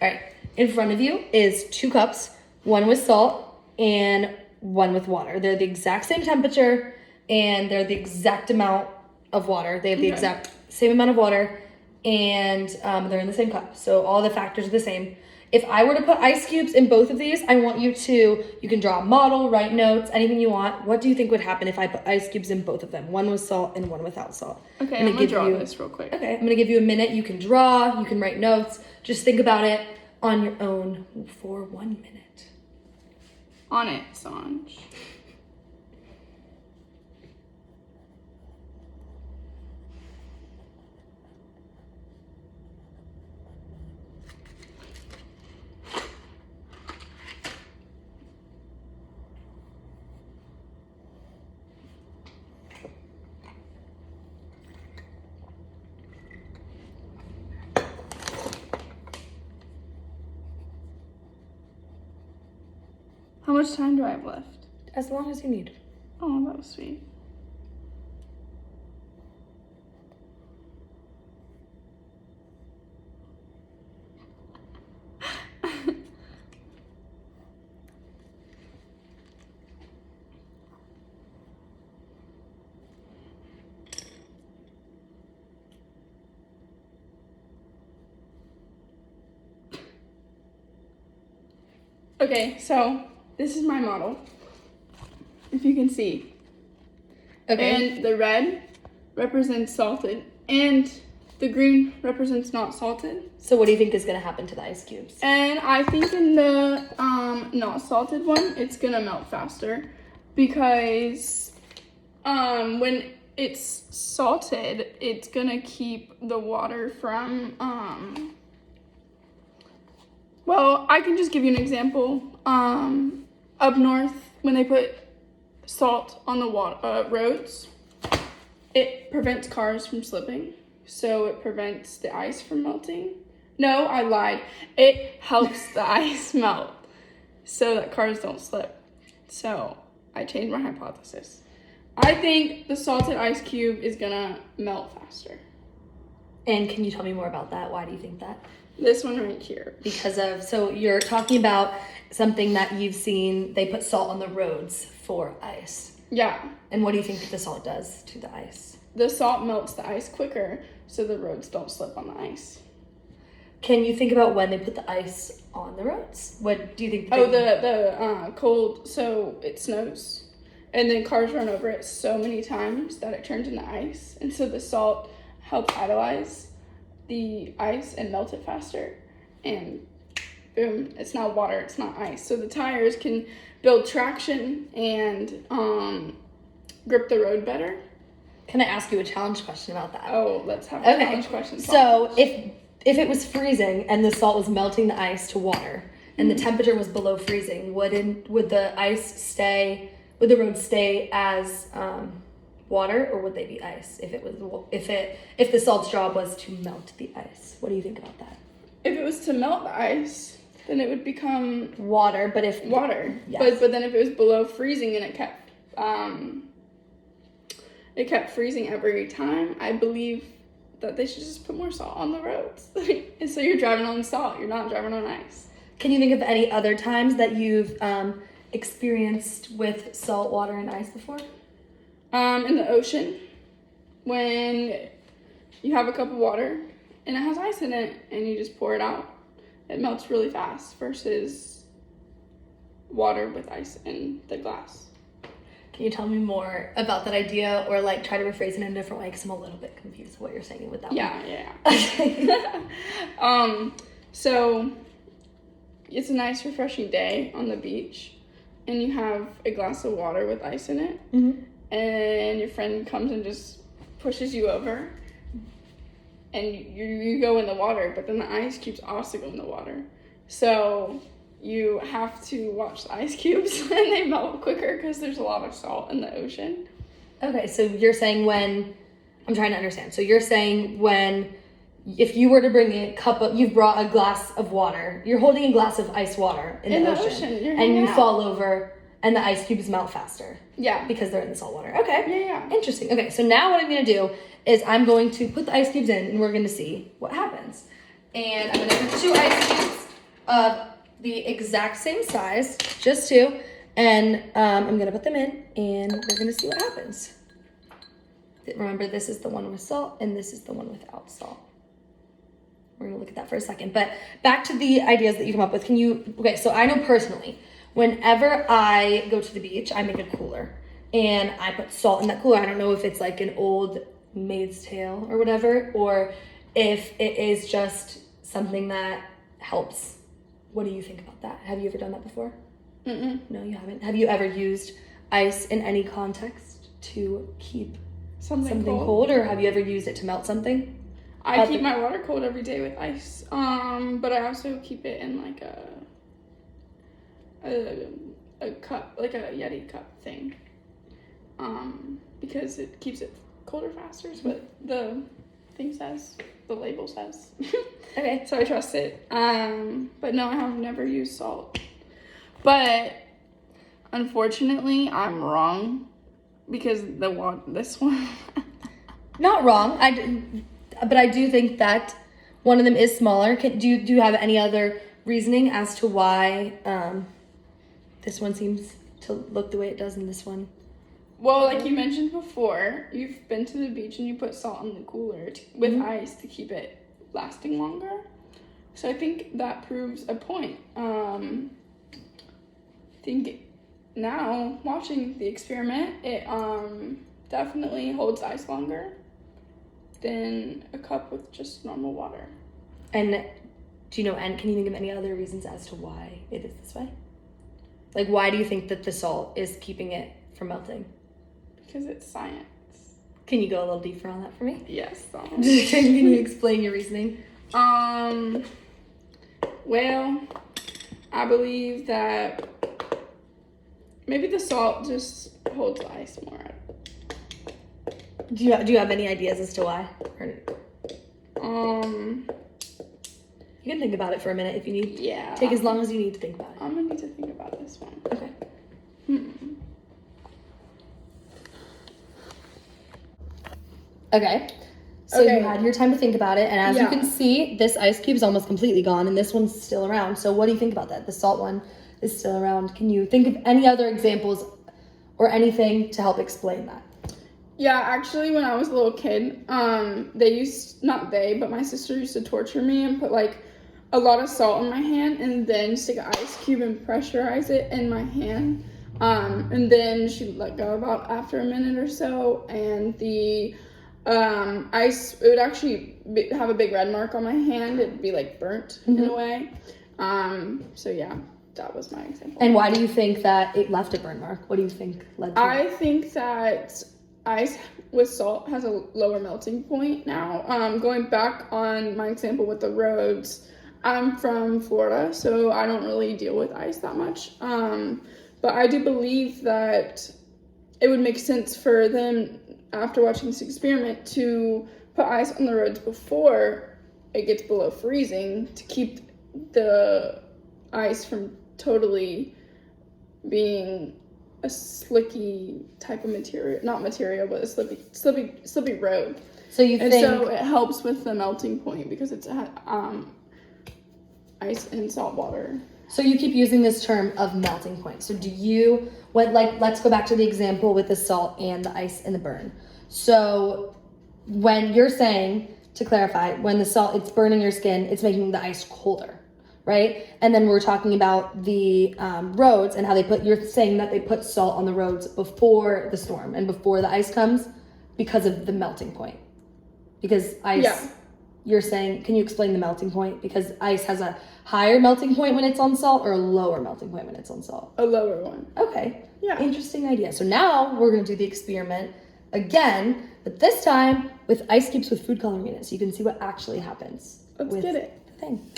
All right. In front of you is 2 cups, one with salt and one with water. They're the exact same temperature and they're the exact amount of water. They have the exact same amount of water and they're in the same cup. So all the factors are the same. If I were to put ice cubes in both of these, I want you can draw a model, write notes, anything you want. What do you think would happen if I put ice cubes in both of them? One with salt and one without salt. Okay, I'm gonna draw this real quick. Okay, I'm gonna give you a minute. You can draw, you can write notes. Just think about it on your own for 1 minute. On it, Sanj. How much time do I have left? As long as you need. Oh, that was sweet. Okay, so this is my model, if you can see. Okay. And the red represents salted, and the green represents not salted. So what do you think is gonna happen to the ice cubes? And I think in the not salted one, it's gonna melt faster because when it's salted, it's gonna keep the water from well, I can just give you an example. Up north, when they put salt on the roads, it prevents cars from slipping, so it prevents the ice from melting. No, I lied. It helps the ice melt so that cars don't slip. So I changed my hypothesis. I think the salted ice cube is gonna melt faster. And can you tell me more about that? Why do you think that? This one right here. So you're talking about something that you've seen, they put salt on the roads for ice. Yeah. And what do you think that the salt does to the ice? The salt melts the ice quicker so the roads don't slip on the ice. Can you think about when they put the ice on the roads? What do you think? The cold, so it snows and then cars run over it so many times that it turns into ice. And so the salt helps idolize the ice and melt it faster, and boom, it's now water, it's not ice. So the tires can build traction and grip the road better. Can I ask you a challenge question about that? Oh, let's have a challenge question. So if it was freezing and the salt was melting the ice to water and the temperature was below freezing, would the road stay as water, or would they be ice if the salt's job was to melt the ice? What do you think about that? If it was to melt the ice, then it would become water. But if water, yes. but then if it was below freezing and it kept freezing every time, I believe that they should just put more salt on the roads. And so you're driving on salt, you're not driving on ice. Can you think of any other times that you've experienced with salt water and ice before? In the ocean, when you have a cup of water and it has ice in it and you just pour it out, it melts really fast versus water with ice in the glass. Can you tell me more about that idea, or like try to rephrase it in a different way, because I'm a little bit confused with what you're saying with that one. Yeah. So it's a nice refreshing day on the beach and you have a glass of water with ice in it. Mm-hmm. And your friend comes and just pushes you over and you go in the water, but then the ice cubes also go in the water. So you have to watch the ice cubes and they melt quicker because there's a lot of salt in the ocean. Okay, so you're saying I'm trying to understand. So you're saying if you were to bring you've brought a glass of water, you're holding a glass of ice water in the ocean and you fall over and the ice cubes melt faster. Yeah. Because they're in the salt water. Okay. Yeah. Interesting. Okay, so now what I'm going to do is I'm going to put the ice cubes in and we're going to see what happens. And I'm going to put 2 ice cubes of the exact same size, just two, and I'm gonna put them in, and we're gonna see what happens. Remember, this is the one with salt, and this is the one without salt. We're gonna look at that for a second, but back to the ideas that you come up with. Okay, so I know personally, whenever I go to the beach, I make a cooler, and I put salt in that cooler. I don't know if it's like an old Maid's Tale or whatever, or if it is just something that helps. What do you think about that? Have you ever done that before? Mm-mm. No, you haven't. Have you ever used ice in any context to keep something cold, or have you ever used it to melt something? I keep my water cold every day with ice. But I also keep it in like a cup, like a Yeti cup thing. Because it keeps it colder faster. Is what the thing says. The label says. Okay. So I trust it. But no, I have never used salt. But unfortunately, I'm wrong because this one. Not wrong. But I do think that one of them is smaller. Do you have any other reasoning as to why this one seems to look the way it does in this one? Well, like you mentioned before, you've been to the beach and you put salt in the cooler with ice to keep it lasting longer. So I think that proves a point. I think now, watching the experiment, it definitely holds ice longer than a cup with just normal water. And can you think of any other reasons as to why it is this way? Like, why do you think that the salt is keeping it from melting? Because it's science. Can you go a little deeper on that for me? Yes. Can you explain your reasoning? Well, I believe that maybe the salt just holds the ice more. Do you have any ideas as to why? You can think about it for a minute if you need. Yeah. Take as long as you need to think about it. I'm gonna need to think about this one. Okay. Okay. So you had your time to think about it, and as you can see, this ice cube is almost completely gone, and this one's still around. So what do you think about that? The salt one is still around. Can you think of any other examples or anything to help explain that? Yeah, actually, when I was a little kid, my sister used to torture me and put like a lot of salt in my hand and then stick an ice cube and pressurize it in my hand. And then she'd let go about after a minute or so, and the ice, it would actually have a big red mark on my hand. It'd be like burnt in a way. So yeah, that was my example. And why do you think that it left a burn mark? What do you think led to it? I think that ice with salt has a lower melting point now. Going back on my example with the roads, I'm from Florida, so I don't really deal with ice that much. But I do believe that it would make sense for them, after watching this experiment, to put ice on the roads before it gets below freezing to keep the ice from totally being a slicky type of material, not material, but a slippy road. So you think... so it helps with the melting point because it's ice and salt water. So you keep using this term of melting point. So let's go back to the example with the salt and the ice and the burn. So when you're saying, to clarify, when the salt, it's burning your skin, it's making the ice colder, right? And then we're talking about the roads and how you're saying that they put salt on the roads before the storm and before the ice comes because of the melting point. Because ice... Yeah. You're saying, can you explain the melting point? Because ice has a higher melting point when it's on salt or a lower melting point when it's on salt? A lower one. Okay. Yeah. Interesting idea. So now we're going to do the experiment again, but this time with ice cubes with food coloring in it, so you can see what actually happens. Let's get it. The thing.